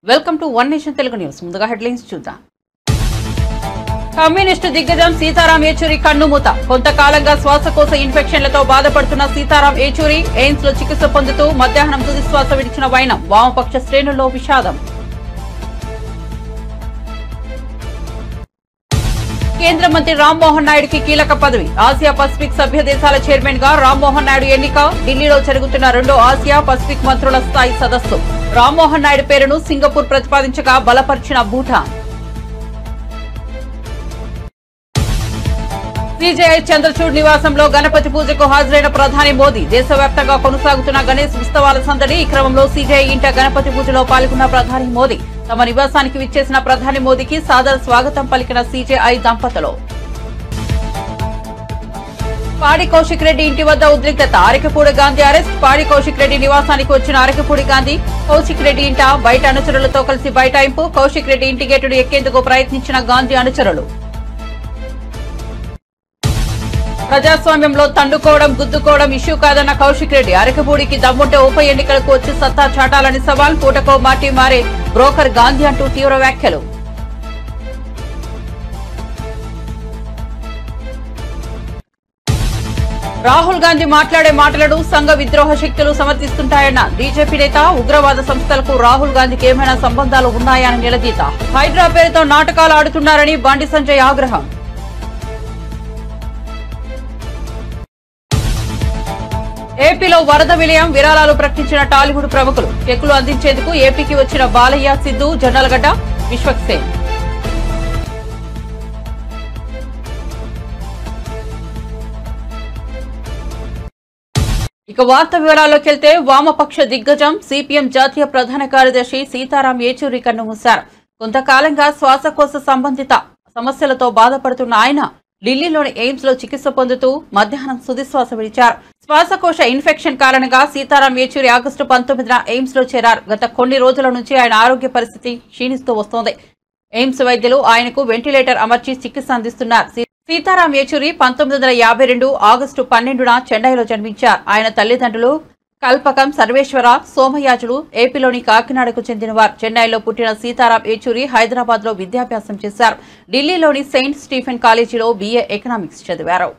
Welcome to one nation Telugu news. ముందుగా headlines చూద్దాం. Communist దిగ్గజం సీతారాం ఏచూరి కన్నుమూత. కొంతకాలంగా శ్వాసకోశ ఇన్ఫెక్షన్లతో బాధపడుతున్న సీతారాం ఏచూరి ఎయిమ్స్ లో చికిత్స పొందుతూ మధ్యాహ్నం తుదిశ్వాస విడిచిన వైనం. వామపక్ష శ్రేణుల్లో విషాదం. కేంద్ర మంత్రి రామ్మోహన్ నాయుడుకి కీలక పదవి. ఆసియా పసిఫిక్ సభ్య దేశాల చైర్మన్ గా రామ్మోహన్ నాయుడు ఎన్నిక. ఢిల్లీలో జరుగుతున్న రెండో ఆసియా పసిఫిక్ మంత్రుల స్థాయి సదస్సు. రామ్మోహన్ నాయుడు పేరును సింగపూర్ ప్రతిపాదించగా బలపరిచిన భూటాన్. సిజేఐ చంద్రచూడ్ నివాసంలో గణపతి పూజకు హాజరైన ప్రధాని మోదీ. దేశవ్యాప్తంగా కొనసాగుతున్న గణేశ్ ఉత్సవాల సందడి. ఈ క్రమంలో సిజేఐ ఇంట గణపతి పూజలో పాల్గొన్న ప్రధాని మోదీ. తమ నివాసానికి విచ్చేసిన ప్రధాని మోదీకి సాదర స్వాగతం పలికిన సిజేఐ దంపతులు. పాడి కౌశిక్ రెడ్డి ఇంటి వద్ద ఉద్రిక్తత. అరకపూడి గాంధీ అరెస్ట్. పాడి కౌశిక్ రెడ్డి నివాసానికి వచ్చిన అరకపూడి గాంధీ కౌశిక్ రెడ్డి ఇంట బయట అనుచరులతో కలిసి బైఠాయింపు. కౌశిక్ రెడ్డి ఇంటి గేటును ఎక్కేందుకు ప్రయత్నించిన గాంధీ అనుచరులు. ప్రజాస్వామ్యంలో తండుకోవడం గుద్దుకోవడం ఇష్యూ కాదన్న కౌశిక్ రెడ్డి. అరకపూడికి దమ్ముంటే ఉప ఎన్నికలకు వచ్చి సత్తా చాటాలని సవాల్. పూటకో మాటి మారే బ్రోకర్ గాంధీ అంటూ తీవ్ర వ్యాఖ్యలు. రాహుల్ గాంధీ మాట్లాడే మాటలను సంఘ విద్రోహ శక్తులు సమర్థిస్తుంటాయన్న బీజేపీ నేత. ఉగ్రవాద సంస్థలకు రాహుల్ గాంధీకి ఏమైనా సంబంధాలు ఉన్నాయా అని నిలదీత. హైడ్రా పేరుతో నాటకాలు ఆడుతున్నారని బండి సంజయ్ ఆగ్రహం. ఏపీలో వరద విలయం. విరాళాలు ప్రకటించిన టాలీవుడ్ ప్రముఖులు. చెక్కులు అందించేందుకు ఏపీకి వచ్చిన బాలయ్య, సిద్ధు, జొన్నలగడ్డ, విశ్వక్సేన్. ఇక వార్త వివరాల్లోకి వెళ్తే వామపక్ష దిగ్గజం సిపిఎం జాతీయ ప్రధాన కార్యదర్శి సీతారాం ఏచూరి కన్నుమూశారు. కొంతకాలంగా శ్వాసకోశ సంబంధిత సమస్యలతో బాధపడుతున్న ఆయన ఢిల్లీలోని ఎయిమ్స్ లో చికిత్స పొందుతూ మధ్యాహ్నం తుదిశ్వాస విడిచారు. శ్వాసకోశ ఇన్ఫెక్షన్ కారణంగా సీతారాం ఏచూరి ఆగస్టు 19న ఎయిమ్స్ లో చేరారు. గత కొన్ని రోజుల నుంచి ఆయన ఆరోగ్య పరిస్థితి క్షీణిస్తూ వస్తోంది. ఎయిమ్స్ వైద్యులు ఆయనకు వెంటిలేటర్ అమర్చి చికిత్స అందిస్తున్నారు. సీతారాం ఏచూరి 1952 ఆగస్టు 12న చెన్నైలో జన్మించారు. ఆయన తల్లిదండ్రులు కల్పకం సర్వేశ్వర సోమయాజులు ఏపీలోని కాకినాడకు చెందినవారు. చెన్నైలో పుట్టిన సీతారాం ఏచూరి హైదరాబాద్ లో విద్యాభ్యాసం చేశారు. ఢిల్లీలోని సెయింట్ స్టీఫెన్ కాలేజీలో బీఏ ఎకనామిక్స్ చదివారు.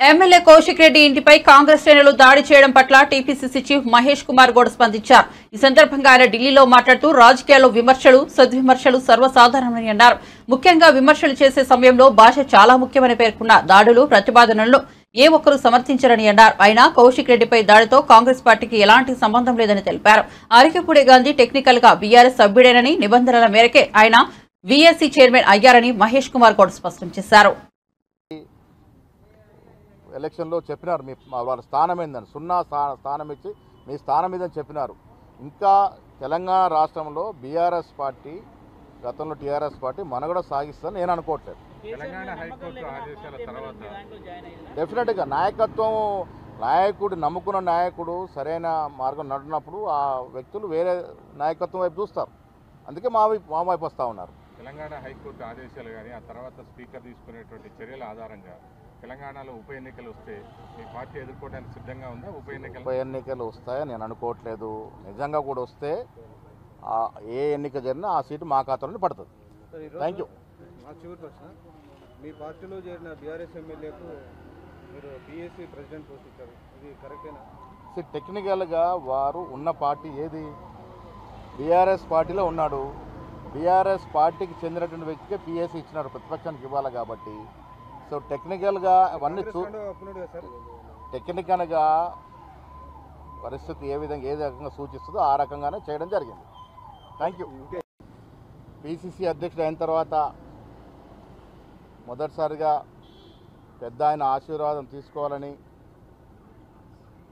ఎమ్మెల్యే కౌశిక్ రెడ్డి ఇంటిపై కాంగ్రెస్ శ్రేణులు దాడి చేయడం పట్ల టీపీసీసీ చీఫ్ మహేష్ కుమార్ గౌడ్ స్పందించారు. ఈ సందర్భంగా ఆయన ఢిల్లీలో మాట్లాడుతూ రాజకీయాల్లో విమర్శలు సద్విమర్శలు సర్వసాధారణమని అన్నారు. ముఖ్యంగా విమర్శలు చేసే సమయంలో భాష చాలా ముఖ్యమని పేర్కొన్నారు. దాడులు ప్రతిపాదనలను ఏ ఒక్కరూ సమర్థించరని అన్నారు. అయినా కౌశిక్ రెడ్డిపై దాడితో కాంగ్రెస్ పార్టీకి ఎలాంటి సంబంధం లేదని తెలిపారు. అరకపూడి గాంధీ టెక్నికల్ గా బీఆర్ఎస్ సభ్యుడేనని, నిబంధనల మేరకే ఆయన వీఎస్సీ చైర్మన్ అయ్యారని మహేష్ కుమార్ గౌడ్ స్పష్టం చేశారు. ఎలక్షన్లో చెప్పినారు మీ వాళ్ళ స్థానం ఏందని, 0 స్థానం ఇచ్చి మీ స్థానం ఇదని చెప్పినారు. ఇంకా తెలంగాణ రాష్ట్రంలో బీఆర్ఎస్ పార్టీ గతంలో టీఆర్ఎస్ పార్టీ మనుగడ సాగిస్తుందని నేను అనుకోవట్లేదు. డెఫినెట్గా నాయకుడు నమ్ముకున్న నాయకుడు సరైన మార్గం నడినప్పుడు ఆ వ్యక్తులు వేరే నాయకత్వం వైపు చూస్తారు. అందుకే మా వైపు వస్తూ ఉన్నారు. తెలంగాణ హైకోర్టు ఆదేశాలు కానీ ఆ తర్వాత స్పీకర్ తీసుకునేటువంటి చర్యల ఆధారంగా తెలంగాణలో ఉప ఎన్నికలు వస్తే మీ పార్టీ ఎదుర్కోవడానికి సిద్ధంగా ఉందా? ఉప ఎన్నికలు వస్తాయని నేను అనుకోవట్లేదు. నిజంగా కూడా వస్తే ఏ ఎన్నిక జరిగినా ఆ సీటు మా ఖాతాలోనే పడుతుంది. Thank you. మీ పార్టీలో చేరిన బీఆర్ఎస్ ఎమ్మెల్యేకు మీరు బీఎస్సీ ప్రెసిడెంట్ పోస్ట్ ఇచ్చారు, ఇది కరెక్టేనా? టెక్నికల్గా వారు ఉన్న పార్టీ ఏది? బీఆర్ఎస్ పార్టీలో ఉన్నాడు. బీఆర్ఎస్ పార్టీకి చెందినటువంటి వ్యక్తికే పిఎస్సీ ఇచ్చినారు, ప్రతిపక్షానికి ఇవ్వాలి కాబట్టి. సో టెక్నికల్గా అవన్నీ టెక్నికల్గా పరిస్థితి ఏ రకంగా సూచిస్తుందో ఆ రకంగానే చేయడం జరిగింది. Thank you. పిసిసి అధ్యక్షుడు అయిన తర్వాత మొదటిసారిగా పెద్ద ఆయన ఆశీర్వాదం తీసుకోవాలని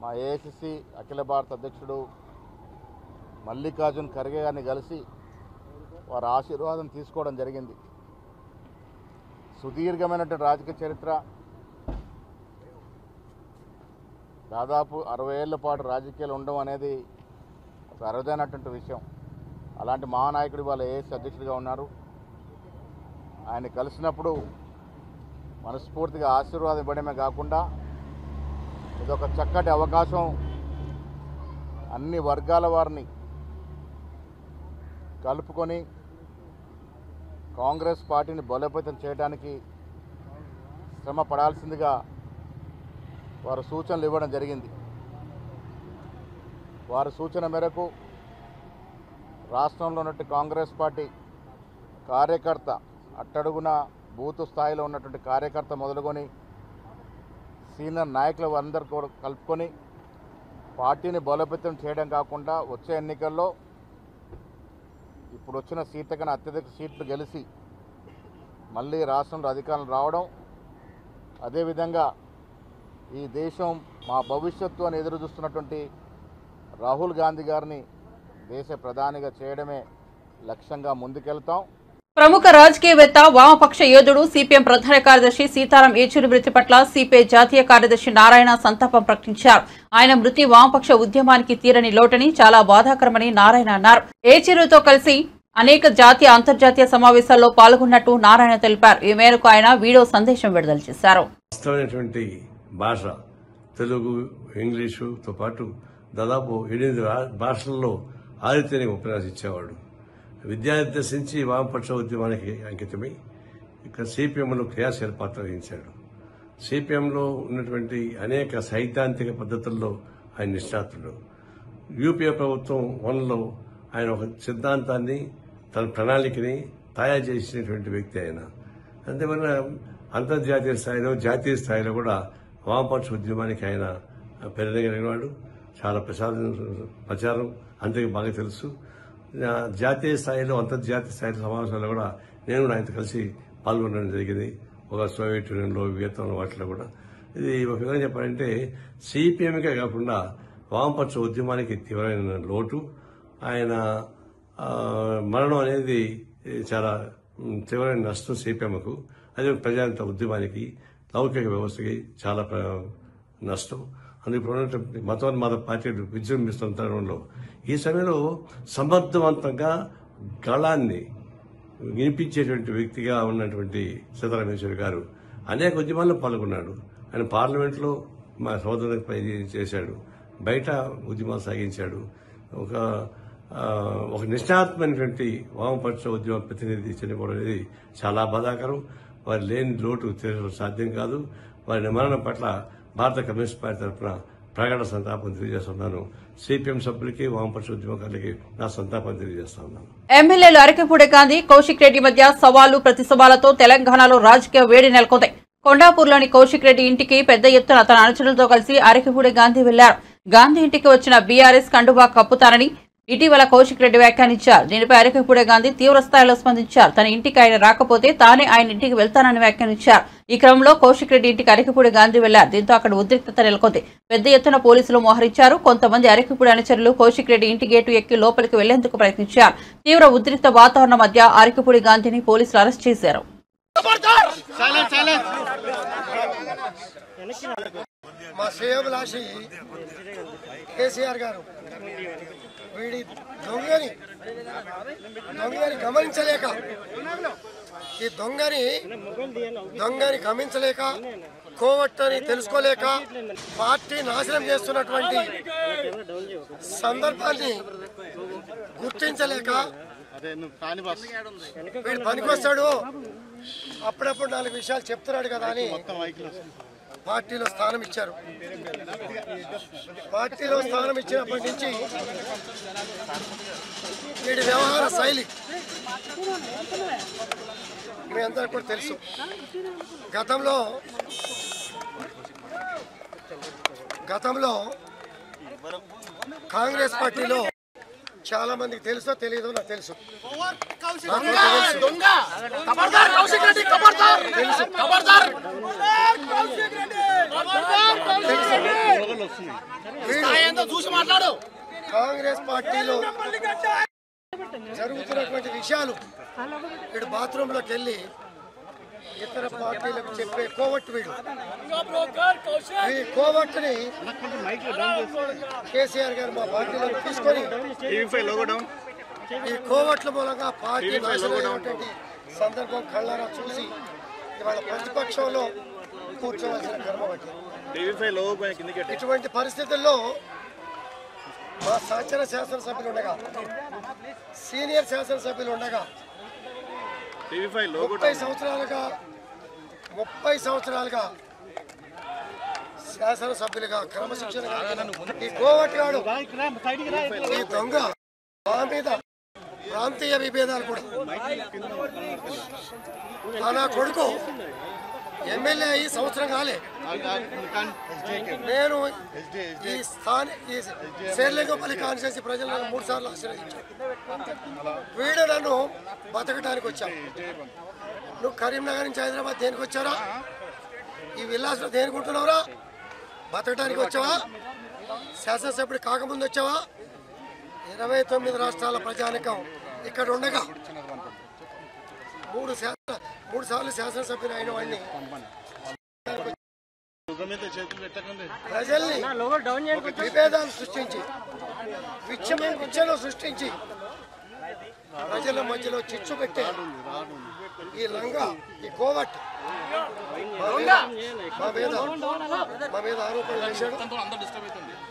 మా ఏఐసిసి అఖిల భారత అధ్యక్షుడు మల్లికార్జున్ ఖర్గే గారిని కలిసి వారి ఆశీర్వాదం తీసుకోవడం జరిగింది. సుదీర్ఘమైనటువంటి రాజకీయ చరిత్ర, దాదాపు 60 ఏళ్ల పాటు రాజకీయాలు ఉండడం అనేది ఒక అరుదైనటువంటి విషయం. అలాంటి మహానాయకుడు వాళ్ళ ఏఎస్ అధ్యక్షుడిగా ఉన్నారు. ఆయన కలిసినప్పుడు మనస్ఫూర్తిగా ఆశీర్వాదం ఇవ్వడమే కాకుండా ఇదొక చక్కటి అవకాశం, అన్ని వర్గాల వారిని కలుపుకొని కాంగ్రెస్ పార్టీని బలోపేతం చేయడానికి శ్రమ పడాల్సిందిగా వారు సూచనలు ఇవ్వడం జరిగింది. వారి సూచన మేరకు రాష్ట్రంలో ఉన్నటువంటి కాంగ్రెస్ పార్టీ కార్యకర్త అట్టడుగున బూత్ స్థాయిలో ఉన్నటువంటి కార్యకర్త మొదలుకొని సీనియర్ నాయకులు అందరూ కూడా కలుపుకొని పార్టీని బలోపేతం చేయడం కాకుండా వచ్చే ఎన్నికల్లో ఇప్పుడు వచ్చిన సీట్ల కన్నా అత్యధిక సీట్లు గెలిచి మళ్ళీ రాష్ట్రంలో అధికారం రావడం, అదేవిధంగా ఈ దేశం మా భవిష్యత్తు అని ఎదురు చూస్తున్నటువంటి రాహుల్ గాంధీ గారిని దేశ ప్రధానిగా చేయడమే లక్ష్యంగా ముందుకెళ్తాం. ప్రముఖ రాజకీయవేత్త వామపక్ష యోధుడు సిపిఎం ప్రధాన కార్యదర్శి సీతారాం ఏచూరి మృతి పట్ల సిపిఐ జాతీయ కార్యదర్శి నారాయణ సంతాపం ప్రకటించారు. ఆయన మృతి వామపక్ష ఉద్యమానికి తీరని లోటని, చాలా బాధాకరమని నారాయణ అన్నారు. ఏచూరితో కలిసి అనేక జాతీయ అంతర్జాతీయ సమావేశాల్లో పాల్గొన్నట్టు నారాయణ తెలిపారు. ఈ మేరకు ఆయన వీడియో సందేశం విడుదల చేశారు. భాష తెలుగు, ఇంగ్లీషుతో పాటు దాదాపు 8 భాషల్లో ఆరితేనే ఉపన్యాసించేవాడు. విద్యార్థి దశించి వామపక్ష ఉద్యమానికి అంకితమై ఇక్కడ సిపిఎంలో క్రియాశీల పాత్ర వహించాడు. సిపిఎంలో ఉన్నటువంటి అనేక సైద్ధాంతిక పద్ధతుల్లో ఆయన నిష్ణాతుడు. యూపీఏ ప్రభుత్వం 1లో ఆయన ఒక సిద్ధాంతాన్ని, తన ప్రణాళికని తయారు చేసినటువంటి వ్యక్తి ఆయన. అంతేమన్నా అంతర్జాతీయ స్థాయిలో, జాతీయ స్థాయిలో కూడా వామపక్ష ఉద్యమానికి ఆయన పెరగలిగినవాడు. చాలా ప్రచారం అందరికీ బాగా తెలుసు. జాతీయ స్థాయిలో, అంతర్జాతీయ స్థాయిలో సమావేశాల్లో కూడా నేను ఆయనతో కలిసి పాల్గొనడం జరిగింది. ఒక సోవియట్ యూనియన్లో, వియత్నాంలో వాటిలో కూడా. ఇది ఒక విధంగా చెప్పాలంటే సిపిఎంకే కాకుండా వామపక్ష ఉద్యమానికి తీవ్రమైన లోటు. ఆయన మరణం అనేది చాలా తీవ్రమైన నష్టం సిపిఎంకు, అదే ప్రజాతంత్ర ఉద్యమానికి, లౌకిక వ్యవస్థకి చాలా నష్టం. అందుకు ఉన్నటువంటి మతోన్మాద పార్టీలు విజృంభిస్తున్న తరుణంలో ఈ సమయంలో సమర్థవంతంగా గళాన్ని వినిపించేటువంటి వ్యక్తిగా ఉన్నటువంటి సీతారాం ఏచూరి గారు అనేక ఉద్యమాల్లో పాల్గొన్నాడు. ఆయన పార్లమెంట్లో మా సోదరులపై చేశాడు, బయట ఉద్యమాలు సాగించాడు. ఒక నిష్ణాత్మైనటువంటి వామపక్ష ఉద్యమ ప్రతినిధి చనిపోవడం అనేది చాలా బాధాకరం. వారి లేని లోటు తీర్చడం సాధ్యం కాదు. వారి నిమరణం పట్ల భారత కమ్యూనిస్ట్ పార్టీ తరఫున ప్రగాఢ సంతాపం తెలియజేస్తున్నాను. సిపిఎం సభ్యులకి, వామపక్ష ఉద్యమకారులకి నా సంతాపం తెలియజేస్తా ఉన్నాను. ఎమ్మెల్యేలు అరకపూడి గాంధీ, కౌశిక్ రెడ్డి మధ్య సవాళ్లు ప్రతిసవాళ్లతో తెలంగాణలో రాజకీయ వేడి నెలకొంది. కొండాపూర్లోని కౌశిక్ రెడ్డి ఇంటికి పెద్ద ఎత్తున తన అనుచరులతో కలిసి అరకపూడి గాంధీ వెళ్లారు. గాంధీ ఇంటికి వచ్చిన బీఆర్ఎస్ కండువా కప్పుతారని ఇటీవల కౌశిక్ రెడ్డి వ్యాఖ్యానించారు. దీనిపై అరకపూడి గాంధీ తీవ్రస్థాయిలో స్పందించారు. తన ఇంటికి ఆయన రాకపోతే తానే ఆయన ఇంటికి వెళ్తానని వ్యాఖ్యానించారు. ఈ క్రమంలో కౌశిక్ రెడ్డి ఇంటికి అరకపూడి గాంధీ వెళ్లారు. దీంతో అక్కడ ఉద్రిక్తత నెలకొంది. పెద్ద ఎత్తున పోలీసులు మోహరించారు. కొంతమంది అరకపూడి అనుచరులు కౌశిక్ రెడ్డి ఇంటి గేటు ఎక్కి లోపలికి వెళ్లేందుకు ప్రయత్నించారు. తీవ్ర ఉద్రిక్త వాతావరణం మధ్య అరకపూడి గాంధీని పోలీసులు అరెస్ట్ చేశారు. మా శ్రేయోభిలాషి కేసీఆర్ గారు వీడి దొంగని గమనించలేక, ఈ దొంగని గమనించలేక, కోవట్టని తెలుసుకోలేక పార్టీ నాశనం చేస్తున్నటువంటి సందర్భాన్ని గుర్తించలేక వీడు పనికొస్తాడు, అప్పుడప్పుడు 4 విషయాలు చెప్తున్నాడు కదా అని పార్టీలో స్థానం ఇచ్చారు. పార్టీలో స్థానం ఇచ్చినప్పటి నుంచి వీడి వ్యవహార శైలి మీ అందరికీ కూడా తెలుసు. గతంలో కాంగ్రెస్ పార్టీలో చాలా మందికి తెలుసో తెలియదో నాకు తెలుసు. కాంగ్రెస్ పార్టీలో జరుగుతున్నటువంటి విషయాలు వీడు బాత్రూంలోకి వెళ్ళి ఇతర పార్టీలకు చెప్పే కోవట్టు వీడు. ఈ కోవట్టుని కేసీఆర్ గారు మా పార్టీలో తీసుకొని ఈ కోవట్ల మూలంగా పార్టీ నాశనమైనటువంటి సందర్భం కళ్ళారా చూసి ఇవాళ ప్రతిపక్షంలో కూర్చోవలసిన కర్మ పట్టింది. ఇటువంటి పరిస్థితుల్లో మా సహచర శాసనసభ్యులు ఉండగా సీనియర్ శాసనసభ్యులు ఉండగా 30 సంవత్సరాలుగా శాసనసభ్యులుగా క్రమశిక్షణగా ఈ గోవటిగాడు ఈ దొంగ మా మీద ప్రాంతీయ విభేదాలు కూడా నా కొడుకు ఎమ్మెల్యే అయ్యి సంవత్సరం కాలే నేను ఈ శేర్లింగపల్లి కాన్స్టిట్యూన్సీ ప్రజలను 3 సార్లు ఆశీర్వదించాను. వీడు నన్ను బతకడానికి వచ్చావు. నువ్వు కరీంనగర్ నుంచి హైదరాబాద్ దేనికి వచ్చారా? ఈ విల్లాస్లో దేనికి ఉంటున్నావురా? బతకడానికి వచ్చావా? శాసనసభ్యుడు కాకముందు వచ్చావా? 29 రాష్ట్రాల ప్రజానికం ఇక్కడ ఉండగా 3 సార్లు శాసనసభ్యులు అయిన వాడిని ప్రజల్ని విభేదాలు సృష్టించి విచ్చలు సృష్టించి ప్రజల మధ్యలో చిచ్చు పెట్టే ఈ లంగా ఈ కోవట్ మా మీద ఆరోపణలు చేశాడు.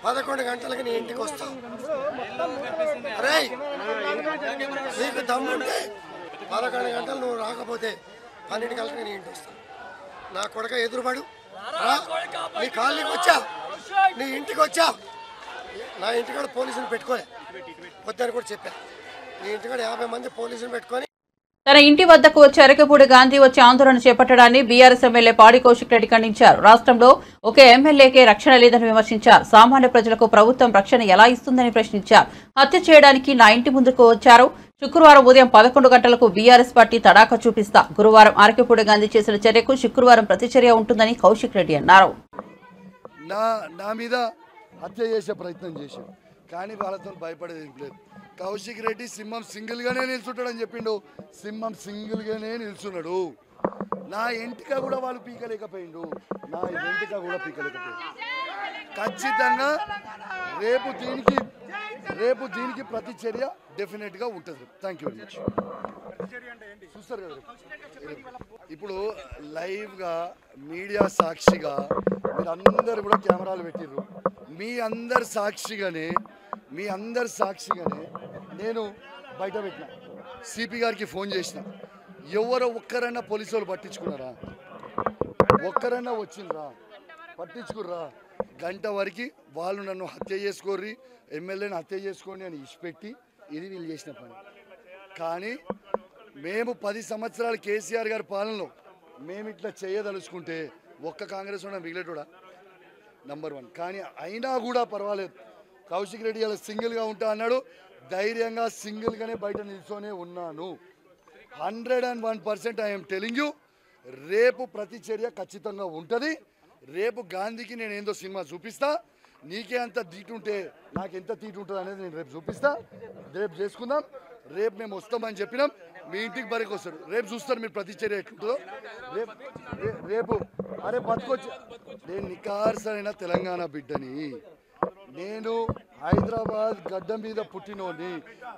11 గంటలకి నీ ఇంటికి వస్తావు. రే నీకు దమ్ముంటే 11 గంటలు నువ్వు రాకపోతే 12 గంటలకి నీ ఇంటికి వస్తావు. నా కొడుక ఎదురుపడు నీ కాలనీకి వచ్చా, నీ ఇంటికి వచ్చా. నా ఇంటికాడ పోలీసులు పెట్టుకోలే వద్దని కూడా చెప్పా. నీ ఇంటికాడ 50 మంది పోలీసులు పెట్టుకొని తన ఇంటి వద్దకు వచ్చి అరకపూడి గాంధీ వచ్చి ఆందోళన చేపట్టడాన్ని బీఆర్ఎస్ ఎమ్మెల్యే పాడి కౌశిక్ రెడ్డి ఖండించారు. రాష్ట్రంలో ఒక ఎమ్మెల్యేకే రక్షణ లేదని విమర్శించారు. సామాన్య ప్రజలకు ప్రభుత్వం రక్షణ ఎలా ఇస్తుందని ప్రశ్నించారు. హత్య చేయడానికి నా ఇంటి ముందుకు వచ్చారు. శుక్రవారం ఉదయం 11 గంటలకు బీఆర్ఎస్ పార్టీ తడాఖా చూపిస్తా. గురువారం అరకపూడి గాంధీ చేసిన చర్యకు శుక్రవారం ప్రతిచర్య ఉంటుందని కౌశిక్ రెడ్డి అన్నారు. నా మీద హత్య చేసే ప్రయత్నం చేశారు, కానీ వాళ్ళతో భయపడేది ఏం లేదు. కౌశిక్ రెడ్డి సింహం సింగిల్గానే నిల్చుంటాడని చెప్పిండు. సింహం సింగిల్గానే నిల్చున్నాడు. నా ఎంటిక కూడా వాళ్ళు పీకలేకపోయిండు. ఖచ్చితంగా రేపు దీనికి ప్రతిచర్య డెఫినెట్గా ఉంటుంది. Thank you very much. చూస్తారు కదా ఇప్పుడు లైవ్గా మీడియా సాక్షిగా మీరు అందరు కూడా కెమెరాలు పెట్టిర్రు. మీ అందరు సాక్షిగానే నేను బయట పెట్టిన సిపి గారికి ఫోన్ చేసిన. ఎవరో ఒక్కరన్నా పోలీసు వాళ్ళు పట్టించుకున్నారా? ఒక్కరన్నా వచ్చిండ్రా? పట్టించుకుర్రా? గంట వరకు వాళ్ళు నన్ను హత్య చేసుకోర్రి, ఎమ్మెల్యేని హత్య చేసుకోండి అని ఇచ్చిపెట్టి ఇది వీళ్ళు చేసిన పని. కానీ మేము 10 సంవత్సరాలు కేసీఆర్ గారి పాలనలో మేము ఇట్లా చేయదలుచుకుంటే ఒక్క కాంగ్రెస్ ఉన్న మిగిలేటోడా? నంబర్ 1. కానీ అయినా కూడా పర్వాలేదు. కౌశిక్ రెడ్డి అలా సింగిల్గా ఉంటా అన్నాడు. ధైర్యంగా సింగిల్గానే బయట నిల్చొనే ఉన్నాను. 101% ఐఎమ్ టెలింగ్ యూ. రేపు ప్రతిచర్య ఖచ్చితంగా ఉంటుంది. రేపు గాంధీకి నేను ఏందో సినిమా చూపిస్తా. నీకే అంత తీటుంటే నాకెంత తీటు ఉంటుంది అనేది నేను రేపు చూపిస్తా. రేపు చేసుకుందాం. రేపు మేము వస్తామని చెప్పినాం. మీ ఇంటికి బరికి వస్తారు. రేపు చూస్తారు మీరు ప్రతిచర్య ఎట్లుంటుందో. రేపు అరే బతుకొచ్చి నేను నికార్సైన తెలంగాణ బిడ్డని. నేను హైదరాబాద్ గడ్డ మీద పుట్టినోని,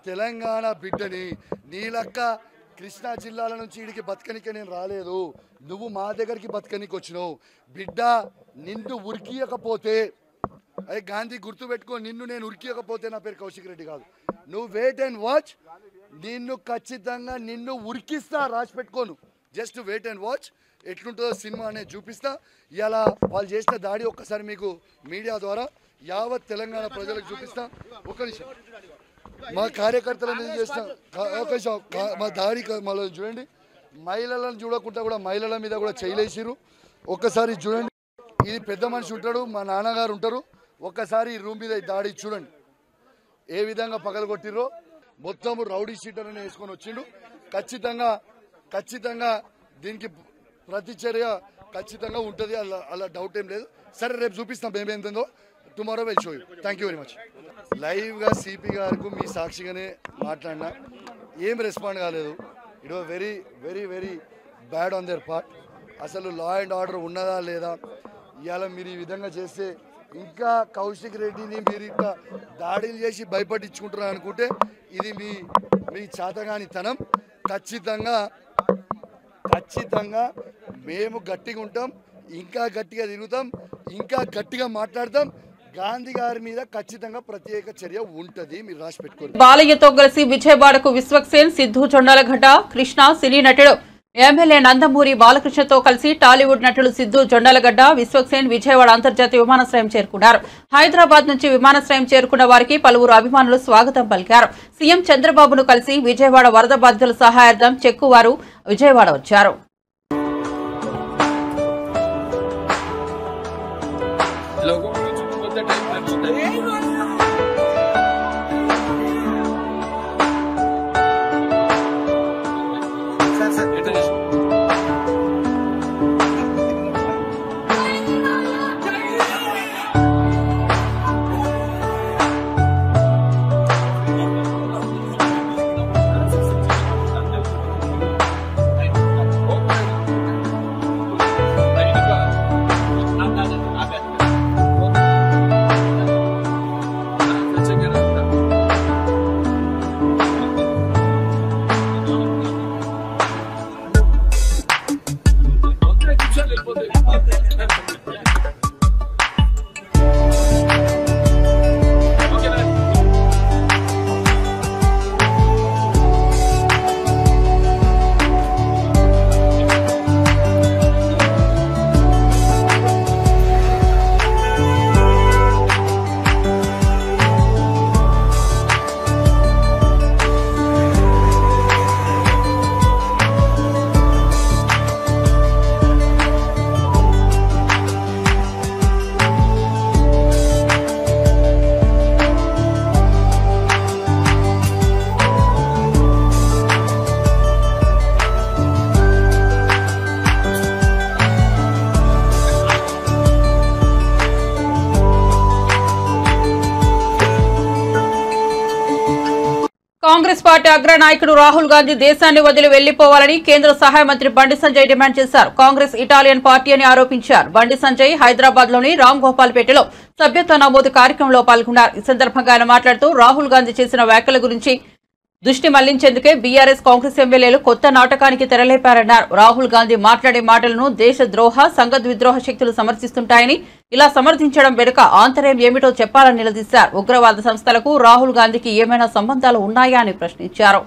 తెలంగాణ బిడ్డని. నీలక్క కృష్ణా జిల్లాల నుంచి ఇడికి బతకనికే నేను రాలేదు. నువ్వు మా దగ్గరికి బతకనికి వచ్చినావు బిడ్డ. నిన్ను ఉరికియకపోతే అదే గాంధీ గుర్తుపెట్టుకో, నిన్ను నేను ఉరికియకపోతే నా పేరు కౌశిక్ రెడ్డి కాదు. నువ్వు వెయిట్ అండ్ వాచ్. నిన్ను ఖచ్చితంగా ఉరికిస్తా. రాసి పెట్టుకోను. Just wait and watch. ఎట్లుంటుందో సినిమా అనేది చూపిస్తా. ఇలా వాళ్ళు చేసిన దాడి ఒక్కసారి మీకు మీడియా ద్వారా యావత్ తెలంగాణ ప్రజలకు చూపిస్తా. ఒక్క నిమిషం మా కార్యకర్తల మీద చేసిన మా దాడి మళ్ళీ చూడండి. మహిళలను చూడకుండా కూడా మహిళల మీద కూడా చేయలేసిరు. ఒక్కసారి చూడండి. ఇది పెద్ద మనిషి ఉంటాడు, మా నాన్నగారు ఉంటారు. ఒక్కసారి ఈ రూమ్ మీద దాడి చూడండి ఏ విధంగా పగలగొట్టిరో. మొత్తం రౌడీ షీటర్ అని వేసుకొని వచ్చిండు. ఖచ్చితంగా దీనికి ప్రతిచర్య ఖచ్చితంగా ఉంటుంది. అలా డౌట్ ఏం లేదు. సరే రేపు చూపిస్తాం మేమేందో. Tomorrow will show you. Thank you very much. లైవ్గా సిపి గారికి మీ సాక్షిగానే మాట్లాడినా ఏం రెస్పాండ్ కాలేదు. It was very very very bad on their part. అసలు లా అండ్ ఆర్డర్ ఉన్నదా లేదా? ఇవాళ మీరు ఈ విధంగా చేస్తే ఇంకా కౌశిక్ రెడ్డిని మీరు ఇట్లా దాడులు చేసి భయపట్టించుకుంటారు అనుకుంటే ఇది మీ చేతగానితనం. ఖచ్చితంగా మేము గట్టిగా ఉంటాం. ఇంకా గట్టిగా తిరుగుతాం. ఇంకా గట్టిగా మాట్లాడతాం. గాంధీ గారి మీద ఖచ్చితంగా ప్రత్యేక చర్య ఉంటది, మీరు రాసి పెట్టుకోండి. బాలయ్యతో కలిసి విజయవాడకు విశ్వక్సేన్, సిద్ధు జొన్నలగడ్డ, కృష్ణ, సినీ నటుడు ఎమ్మెల్యే నందమూరి బాలకృష్ణతో కలిసి టాలీవుడ్ నటులు సిద్ధు జొన్నలగడ్డ, విశ్వక్సేన్ విజయవాడ అంతర్జాతీయ విమానాశ్రయం చేరుకున్నారు. హైదరాబాద్ నుంచి విమానాశ్రయం చేరుకున్న వారికి పలువురు అభిమానులు స్వాగతం పలికారు. సీఎం చంద్రబాబును కలిసి విజయవాడ వరద బాధితుల సహాయార్థం చెక్కు వారు విజయవాడ వచ్చారు. కాంగ్రెస్ పార్టీ అగ్రనాయకుడు రాహుల్ గాంధీ దేశాన్ని వదిలి వెళ్లిపోవాలని కేంద్ర సహాయ మంత్రి బండి సంజయ్ డిమాండ్ చేశారు. కాంగ్రెస్ ఇటాలియన్ పార్టీ అని ఆరోపించారు. బండి సంజయ్ హైదరాబాద్ లోని రామ్ గోపాల్పేటలో సభ్యత్వ నమోదు కార్యక్రమంలో పాల్గొన్నారు. ఈ సందర్భంగా ఆయన మాట్లాడుతూ రాహుల్ గాంధీ చేసిన వ్యాఖ్యల గురించి దృష్టి మళ్లించేందుకే బీఆర్ఎస్ కాంగ్రెస్ ఎమ్మెల్యేలు కొత్త నాటకానికి తెరలేపారన్నారు. రాహుల్ గాంధీ మాట్లాడే మాటలను దేశద్రోహ సంఘద్విద్రోహ శక్తులు సమర్థిస్తుంటాయని, ఇలా సమర్థించడం వెనుక ఆంతర్యం ఏమిటో చెప్పాలని నిలదీశారు. ఉగ్రవాద సంస్థలకు రాహుల్ గాంధీకి ఏమైనా సంబంధాలు ఉన్నాయా అని ప్రశ్నించారు.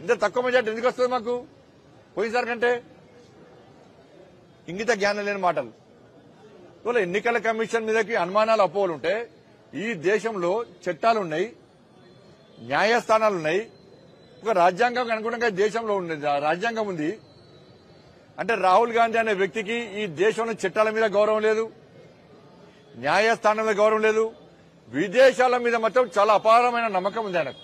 ఇంత తక్కువ మెజార్టీ ఎందుకు వస్తుంది మాకు పోయినసారి కంటే? ఇంగిత జ్ఞానం లేని మాటలు. ఇవాళ ఎన్నికల కమిషన్ మీదకి అనుమానాలు అపోహలుంటే ఈ దేశంలో చట్టాలున్నాయి, న్యాయస్థానాలున్నాయి, ఒక రాజ్యాంగం అనుగుణంగా దేశంలో రాజ్యాంగం ఉంది. అంటే రాహుల్ గాంధీ అనే వ్యక్తికి ఈ దేశంలో చట్టాల మీద గౌరవం లేదు, న్యాయస్థానం మీద గౌరవం లేదు, విదేశాల మీద మాత్రం చాలా అపారమైన నమ్మకం ఉంది ఆయనకు.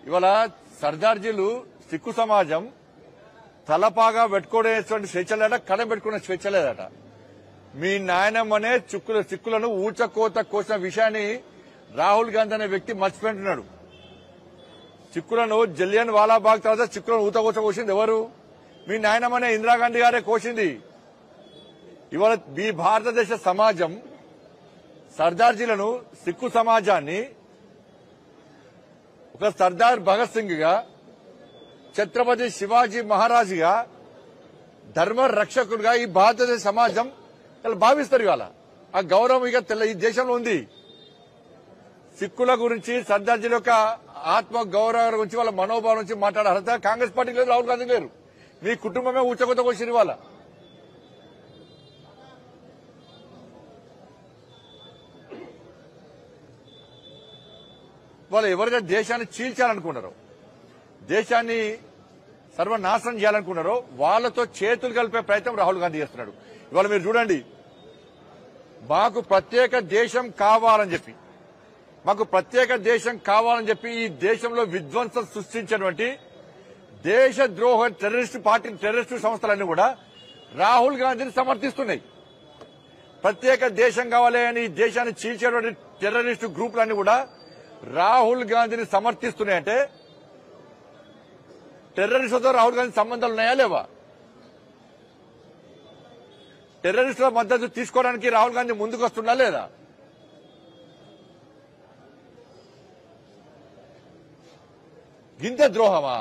ఇవాళ సర్దార్జీలు సిక్కు సమాజం తలపాగా పెట్టుకునేటువంటి స్వేచ్ఛ లేదట, కడం పెట్టుకునే స్వేచ్ఛ లేదట. మీ నాయనమ్మనే సిక్కులను ఊచకోత కోసిన విషయాన్ని రాహుల్ గాంధీ అనే వ్యక్తి మర్చిపోయింటున్నాడు. సిక్కులను జలియన్ వాలాబాగ్ తర్వాత సిక్కులను ఊతకోత కోసింది ఎవరు? మీ నాయనమ్మనే ఇందిరాగాంధీ గారే కోసింది. ఇవాళ మీ భారతదేశ సమాజం సర్దార్జీలను, సిక్కు సమాజాన్ని ఒక సర్దార్ భగత్ సింగ్ గా, ఛత్రపతి శివాజీ మహారాజుగా, ధర్మ రక్షకుడిగా ఈ భారతదేశ సమాజం భావిస్తారు. ఇవాళ ఆ గౌరవం ఇక ఈ దేశంలో ఉంది. సిక్కుల గురించి, సర్దార్జీల యొక్క ఆత్మ గౌరవం గురించి, వాళ్ళ మనోభావం నుంచి మాట్లాడే అర్హత కాంగ్రెస్ పార్టీ లేదు, రాహుల్ గాంధీ లేరు. మీ కుటుంబమే ఊచకొత్త కోసిరు. ఇవాళ వాళ్ళు ఎవరైతే దేశాన్ని చీల్చాలనుకున్నారో, దేశాన్ని సర్వనాశనం చేయాలనుకున్నారో వాళ్ళతో చేతులు కలిపే ప్రయత్నం రాహుల్ గాంధీ చేస్తున్నాడు. ఇవాళ మీరు చూడండి, మాకు ప్రత్యేక దేశం కావాలని చెప్పి, ఈ దేశంలో విధ్వంసం సృష్టించినటువంటి దేశద్రోహ టెర్రరిస్టు సంస్థలన్నీ కూడా రాహుల్ గాంధీని సమర్థిస్తున్నాయి. ప్రత్యేక దేశం కావాలి అని ఈ దేశాన్ని చీల్చేటువంటి టెర్రరిస్టు గ్రూపులన్నీ కూడా రాహుల్ గాంధీని సమర్థిస్తున్నాయంటే టెర్రరిస్టులతో రాహుల్ గాంధీ సంబంధాలు ఉన్నాయా లేవా? టెర్రరిస్టుల మద్దతు తీసుకోవడానికి రాహుల్ గాంధీ ముందుకు వస్తున్నా లేదా? గింత ద్రోహమా?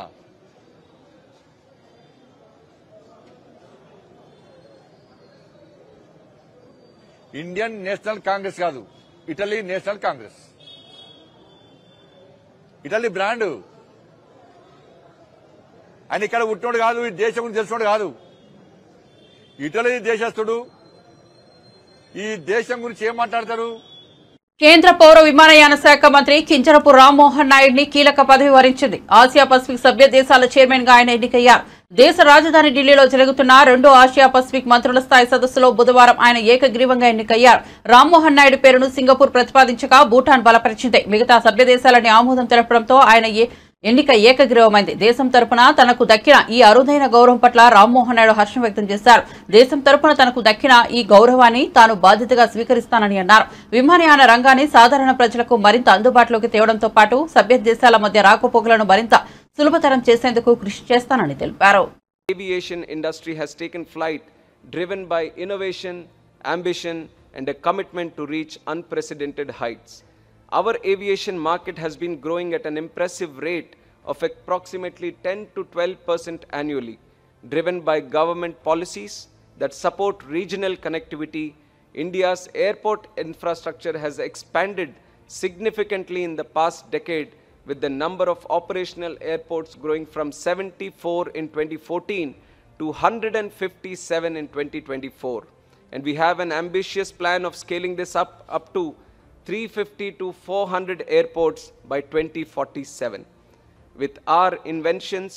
ఇండియన్ నేషనల్ కాంగ్రెస్ కాదు, Italy national Congress. Italy brand. ఆయన ఇక్కడ పుట్టినోడు కాదు, ఈ దేశం గురించి తెలిసినోడు కాదు. ఇటలీ దేశస్తుడు. ఈ దేశం గురించి ఏం మాట్లాడతారు? కేంద్ర పౌర విమానయాన శాఖ మంత్రి కింజరపు రామ్మోహన్ నాయుడిని కీలక పదవి వరించింది. ఆసియా పసిఫిక్ సభ్య దేశాల చైర్మన్ గా ఆయన ఎన్నికయ్యారు. దేశ రాజధాని ఢిల్లీలో జరుగుతున్న 2వ ఆసియా పసిఫిక్ మంత్రుల స్థాయి సదస్సులో బుధవారం ఆయన ఏకగ్రీవంగా ఎన్నికయ్యారు. రామ్మోహన్ నాయుడు పేరును సింగపూర్ ప్రతిపాదించగా భూటాన్ బలపరిచింది. మిగతా సభ్య దేశాలని ఆమోదం తెలపడంతో ఆయన ఎన్నిక ఏకగ్రీవమైంది. దేశం తరపున తనకు దక్కిన ఈ అరుదైన గౌరవం పట్ల రామ్మోహన్ నాయుడు హర్షం వ్యక్తం చేశారు. దేశం తరపున తనకు దక్కిన ఈ గౌరవాన్ని తాను బాధ్యతగా స్వీకరిస్తానని అన్నారు. విమానయాన రంగాన్ని సాధారణ ప్రజలకు మరింత అందుబాటులోకి తేవడంతో పాటు సభ్య దేశాల మధ్య రాకపోకలను మరింత సులభతరం చేసేందుకు కృషి చేస్తానని తెలిపారు. Aviation industry has taken flight driven by innovation, ambition and a commitment to reach unprecedented heights. Our aviation market has been growing at an impressive rate of approximately 10 to 12% annually, driven by government policies that support regional connectivity. India's airport infrastructure has expanded significantly in the past decade, with the number of operational airports growing from 74 in 2014 to 157 in 2024. And we have an ambitious plan of scaling this up to 350 to 400 airports by 2047. With our interventions,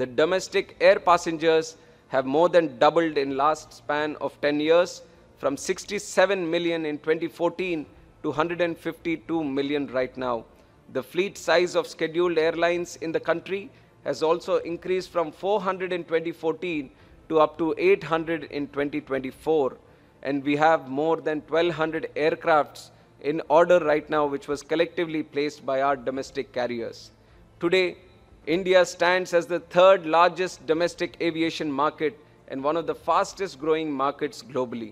the domestic air passengers have more than doubled in last span of 10 years, from 67 million in 2014 to 152 million right now. The fleet size of scheduled airlines in the country has also increased from 400 in 2014 to up to 800 in 2024. And we have more than 1,200 aircrafts in order right now, which was collectively placed by our domestic carriers. Today, India stands as the third largest domestic aviation market and one of the fastest growing markets globally.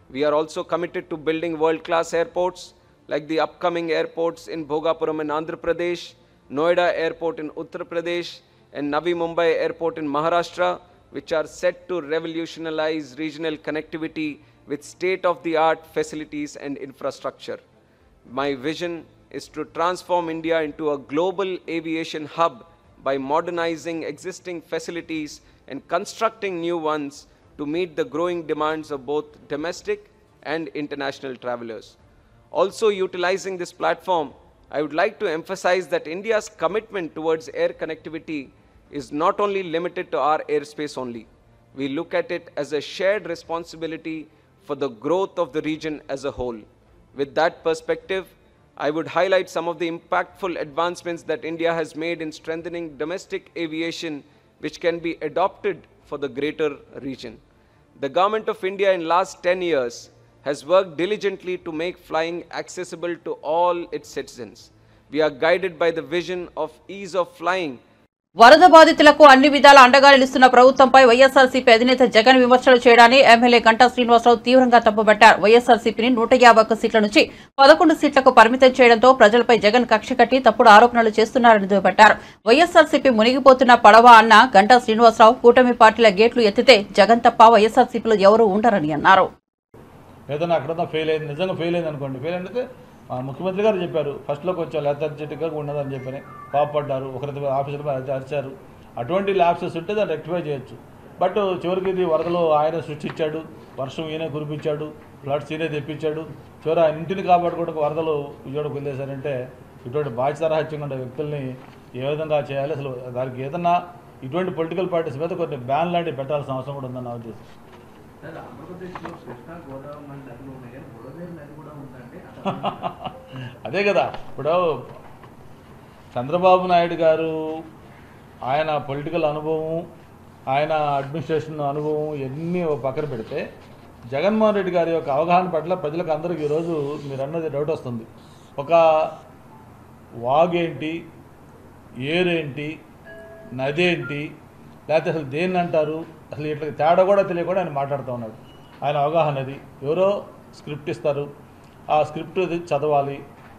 We are also committed to building world-class airports like the upcoming airports in Bhogapuram in Andhra Pradesh, Noida Airport in Uttar Pradesh, and Navi Mumbai Airport in Maharashtra, which are set to revolutionize regional connectivity with state-of-the-art facilities and infrastructure. My vision is to transform India into a global aviation hub by modernizing existing facilities and constructing new ones to meet the growing demands of both domestic and international travelers. Also utilizing this platform, I would like to emphasize that India's commitment towards air connectivity is not only limited to our airspace only. We look at it as a shared responsibility for the growth of the region as a whole. With that perspective, I would highlight some of the impactful advancements that India has made in strengthening domestic aviation, which can be adopted for the greater region. The Government of India in last 10 years has worked diligently to make flying accessible to all its citizens. We are guided by the vision of ease of flying. వరద బాధితులకు అన్ని విధాల అండగా నిలుస్తున్న ప్రభుత్వంపై వైఎస్ఆర్సీపీ అధినేత జగన్ విమర్శలు చేయడాన్ని MLA Ganta Srinivasarao తీవ్రంగా తప్పుబట్టారు. వైఎస్ఆర్సీపీని 151 సీట్ల నుంచి 11 సీట్లకు పరిమితం చేయడంతో ప్రజలపై జగన్ కక్ష కట్టి తప్పుడు ఆరోపణలు చేస్తున్నారని దుయ్యబట్టారు. వైఎస్ఆర్సీపీ మునిగిపోతున్న పడవ అన్న గంటా శ్రీనివాసరావు కూటమి పార్టీల గేట్లు ఎత్తితే జగన్ తప్ప వైఎస్ఆర్సీపీలో ఎవరూ ఉండరని అన్నారు. ఏదైనా అక్కడ ఫెయిల్ అయింది, నిజంగా ఫెయిల్ అయింది అనుకోండి, ఫెయిల్ అంటే ముఖ్యమంత్రి గారు చెప్పారు ఫస్ట్లో కొంచెం లెథర్జెటిక్గా ఉన్నదని చెప్పని పాపడ్డారు, ఒకరి ఆఫీసుల మీద అరిచారు. అటువంటి ల్యాప్సెస్ ఉంటే దాన్ని రెక్టిఫై చేయొచ్చు. బట్ చివరికి ఇది వరదలు ఆయన సృష్టించాడు, వర్షం ఈయనే కురిపించాడు, ఫ్లడ్స్ ఈయనే తెప్పించాడు, చివరి ఆయన ఇంటిని కాపాడుకోవడానికి వరదలు విజయవాడకు వదిలేశారంటే ఇటువంటి బాధ్యతారహత్యంగా ఉండే వ్యక్తుల్ని ఏ విధంగా చేయాలి? అసలు దానికి ఏదన్నా ఇటువంటి పొలిటికల్ పార్టీస్ మీద కొన్ని బ్యాన్ లాంటివి పెట్టాల్సిన అవసరం కూడా ఉందని నా ఉద్దేశం. అదే కదా, ఇప్పుడు చంద్రబాబు నాయుడు గారు ఆయన పొలిటికల్ అనుభవం, ఆయన అడ్మినిస్ట్రేషన్ అనుభవం ఎన్ని పక్కన పెడితే జగన్మోహన్ రెడ్డి గారి యొక్క అవగాహన పట్ల ప్రజలకు అందరికీ ఈరోజు మీరు అన్నది డౌట్ వస్తుంది. ఒక వాగేంటి, ఏరేంటి, నదేంటి, లేకపోతే అసలు దేన్ని అంటారు, అసలు ఇట్లా తేడా కూడా తెలియకుండా ఆయన మాట్లాడుతూ ఉన్నాడు. ఆయన అవగాహనది ఎవరో స్క్రిప్ట్ ఇస్తారు, ఆ స్క్రిప్ట్ చదవాలి,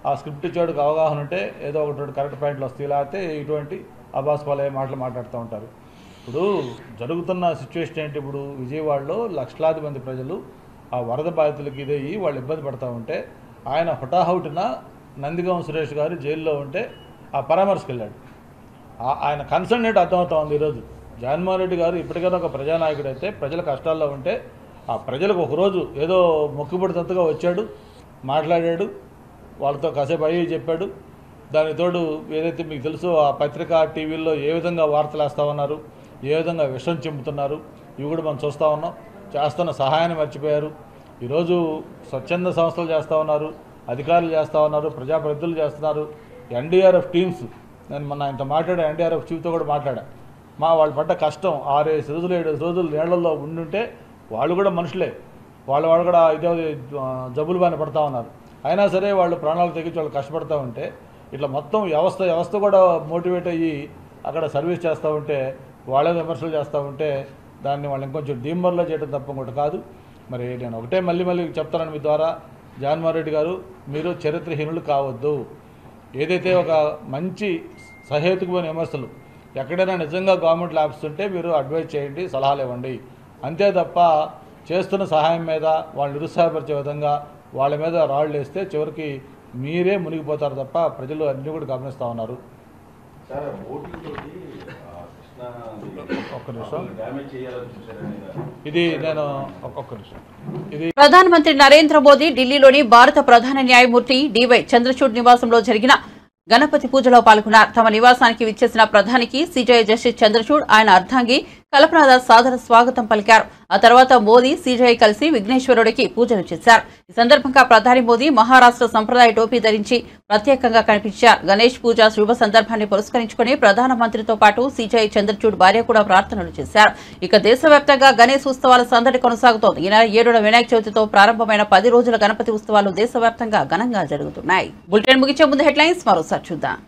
ఆ స్క్రిప్ట్ ఇచ్చేవాడికి అవగాహన ఉంటే ఏదో ఒకటి కరెక్ట్ పాయింట్లు వస్తాయి, లేకపోతే ఇటువంటి అబాస్పాలే మాటలు మాట్లాడుతూ ఉంటారు. ఇప్పుడు జరుగుతున్న సిచ్యువేషన్ ఏంటి? ఇప్పుడు విజయవాడలో లక్షలాది మంది ప్రజలు ఆ వరద బాధితులకి ఇదయ్యి వాళ్ళు ఇబ్బంది పడతా ఉంటే ఆయన హుటాహుటిన నందిగాం సురేష్ గారు జైల్లో ఉంటే ఆ పరామర్శకు వెళ్ళాడు. ఆయన కన్సర్న్ ఏంటి అర్థమవుతా ఉంది. ఈరోజు జగన్మోహన్ రెడ్డి గారు ఇప్పటికైనా ఒక ప్రజానాయకుడు అయితే ప్రజల కష్టాల్లో ఉంటే ఆ ప్రజలకు ఒకరోజు ఏదో మొక్కుబడితంతగా వచ్చాడు, మాట్లాడాడు, వాళ్ళతో కాసేపు అయ్యి చెప్పాడు. దానికి తోడు ఏదైతే మీకు తెలుసో ఆ పత్రికా టీవీల్లో ఏ విధంగా వార్తలు వేస్తూ ఉన్నారు, ఏ విధంగా విషం చెంపుతున్నారు, ఇవి కూడా మనం చూస్తూ ఉన్నాం. చేస్తున్న సహాయాన్ని మర్చిపోయారు. ఈరోజు స్వచ్ఛంద సంస్థలు చేస్తూ ఉన్నారు, అధికారులు చేస్తూ ఉన్నారు, ప్రజాప్రతినిధులు చేస్తున్నారు. ఎన్డీఆర్ఎఫ్ టీమ్స్, నేను మొన్న ఇంత మాట్లాడా, ఎన్డీఆర్ఎఫ్ చీఫ్తో కూడా మాట్లాడా. వాళ్ళు పడ్డ కష్టం 6-7 రోజులు 7 రోజులు నీళ్లలో ఉండుంటే వాళ్ళు కూడా మనుషులే, వాళ్ళు కూడా ఇదే జబ్బులు బాగా పడతా ఉన్నారు. అయినా సరే వాళ్ళు ప్రాణాలు తెగించి వాళ్ళు కష్టపడతా ఉంటే ఇట్లా మొత్తం వ్యవస్థ కూడా మోటివేట్ అయ్యి అక్కడ సర్వీస్ చేస్తూ ఉంటే వాళ్ళే విమర్శలు చేస్తూ ఉంటే దాన్ని వాళ్ళు ఇంకొంచెం డీమర్లో చేయడం తప్ప ఇంకోటి కాదు. మరి నేను ఒకటే మళ్ళీ చెప్తానని మీ ద్వారా, జగన్మోహన్ రెడ్డి గారు మీరు చరిత్రహీనులు కావద్దు. ఏదైతే ఒక మంచి సహేతుకమైన విమర్శలు ఎక్కడైనా నిజంగా గవర్నమెంట్ ల్యాబ్స్ ఉంటే మీరు అడ్వైజ్ చేయండి, సలహాలు ఇవ్వండి. అంతే తప్ప చేస్తున్న సహాయం మీద వాళ్ళు నిరుత్సాహపరిచే విధంగా వాళ్ళ మీద రాళ్ళు వేస్తే చివరికి మీరే మునిగిపోతారు తప్ప ప్రజలు అన్నీ కూడా గమనిస్తూ ఉన్నారు. ఒక్క నిమిషం, ఇది నేను ఒక్క నిమిషం. ఇది ప్రధానమంత్రి నరేంద్ర మోదీ ఢిల్లీలోని భారత ప్రధాన న్యాయమూర్తి డివై చంద్రచూడ్ నివాసంలో జరిగిన గణపతి పూజలో పాల్గొన్నారు. తమ నివాసానికి విచ్చేసిన ప్రధానికి సిజేఐ జస్టిస్ చంద్రచూడ్, ఆయన అర్ధాంగి కల్పనాదాస్ సాదర స్వాగతం పలికారు. ఆ తర్వాత మోదీ సిజేఐ కలిసి విఘ్నేశ్వరుడికి పూజలు చేశారు. ఈ సందర్భంగా ప్రధాని మోదీ మహారాష్ట్ర సంప్రదాయ టోపీ ధరించి ప్రత్యేకంగా కనిపించారు. గణేష్ పూజ శుభ సందర్భాన్ని పురస్కరించుకుని ప్రధానమంత్రితో పాటు సిజేఐ చంద్రచూడ్ భార్య కూడా ప్రార్థనలు చేశారు. ఇక దేశవ్యాప్తంగా గణేష్ ఉత్సవాల సందడి కొనసాగుతోంది. ఈ నెల 7న వినాయక చవితితో ప్రారంభమైన 10 రోజుల గణపతి ఉత్సవాలు దేశవ్యాప్తంగా ఘనంగా జరుగుతున్నాయి. బులెటిన్ ముగించే ముందు హెడ్లైన్స్ మరోసారి చూద్దాం.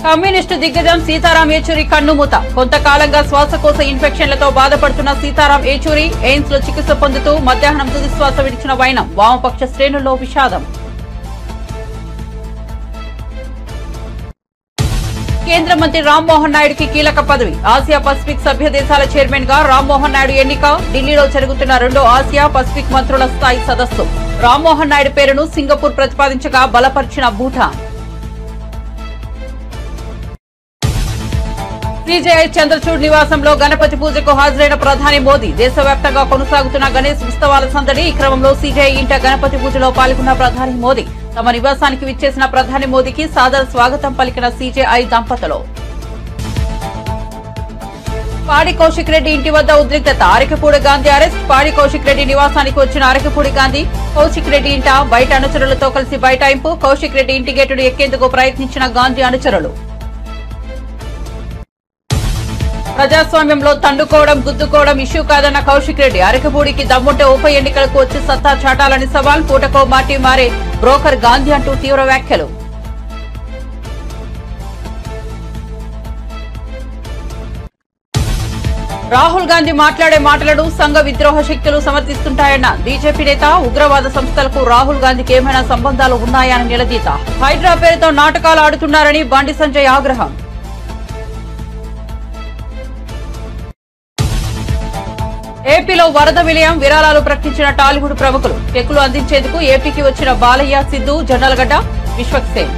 కమ్యూనిస్టు దిగ్గజం సీతారాం ఏచూరి కన్నుమూత. కొంతకాలంగా శ్వాసకోశ ఇన్ఫెక్షన్లతో బాధపడుతున్న సీతారాం ఏచూరి ఎయిమ్స్ లో చికిత్స పొందుతూ మధ్యాహ్నం తుదిశ్వాస విడిచిన వైనం. వామపక్ష శ్రేణుల్లో విషాదం. కేంద్ర మంత్రి రామ్మోహన్ నాయుడుకి కీలక పదవి. ఆసియా పసిఫిక్ సభ్య దేశాల చైర్మన్ గా రామ్మోహన్ నాయుడు ఎన్నిక. ఢిల్లీలో జరుగుతున్న 2వ ఆసియా పసిఫిక్ మంత్రుల స్థాయి సదస్సు. రామ్మోహన్ నాయుడు పేరును సింగపూర్ ప్రతిపాదించగా బలపరిచిన భూటాన్. సిజేఐ చంద్రచూడ్ నివాసంలో గణపతి పూజకు హాజరైన ప్రధాని మోదీ. దేశవ్యాప్తంగా కొనసాగుతున్న గణేష్ ఉత్సవాల సందడి. ఈ క్రమంలో సిజేఐ ఇంట గణపతి పూజలో పాల్గొన్న ప్రధాని మోదీ. తమ నివాసానికి విచ్చేసిన ప్రధాని మోదీకి సాదర స్వాగతం పలికిన సిజేఐ దంపతులు. పాడి కౌశిక్ రెడ్డి ఇంటి వద్ద ఉద్రిక్తత. అరకపూడి గాంధీ అరెస్ట్. పాడి కౌశిక్ రెడ్డి నివాసానికి వచ్చిన అరకపూడి గాంధీ కౌశిక్ రెడ్డి ఇంట బయట అనుచరులతో కలిసి బైఠాయింపు. కౌశిక్ రెడ్డి ఇంటి గేటును ఎక్కేందుకు ప్రయత్నించిన గాంధీ అనుచరులు. ప్రజాస్వామ్యంలో తండుకోవడం గుద్దుకోవడం ఇష్యూ కాదన్న కౌశిక్ రెడ్డి. అరకపూడికి దమ్ముంటే ఉప ఎన్నికలకు వచ్చి సత్తా చాటాలని సవాల్. పూటకో మాటి మారే బ్రోకర్ గాంధీ అంటూ తీవ్ర వ్యాఖ్యలు. రాహుల్ గాంధీ మాట్లాడే మాటలను సంఘ విద్రోహ శక్తులు సమర్థిస్తుంటాయన్న బీజేపీ నేత. ఉగ్రవాద సంస్థలకు రాహుల్ గాంధీకి ఏమైనా సంబంధాలు ఉన్నాయని నిలదీత. హైడ్రా పేరుతో నాటకాలు ఆడుతున్నారని బండి సంజయ్ ఆగ్రహం. ఏపీలో వరద విలయం. విరాళాలు ప్రకటించిన టాలీవుడ్ ప్రముఖులు. చెక్కులు అందించేందుకు ఏపీకి వచ్చిన బాలయ్య, సిద్ధు, జొన్నలగడ్డ, విశ్వక్సేన్.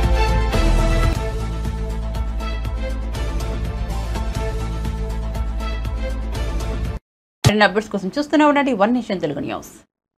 అప్డేట్స్ కోసం చూస్తూనే ఉండండి వన్ నేషన్ తెలుగు న్యూస్.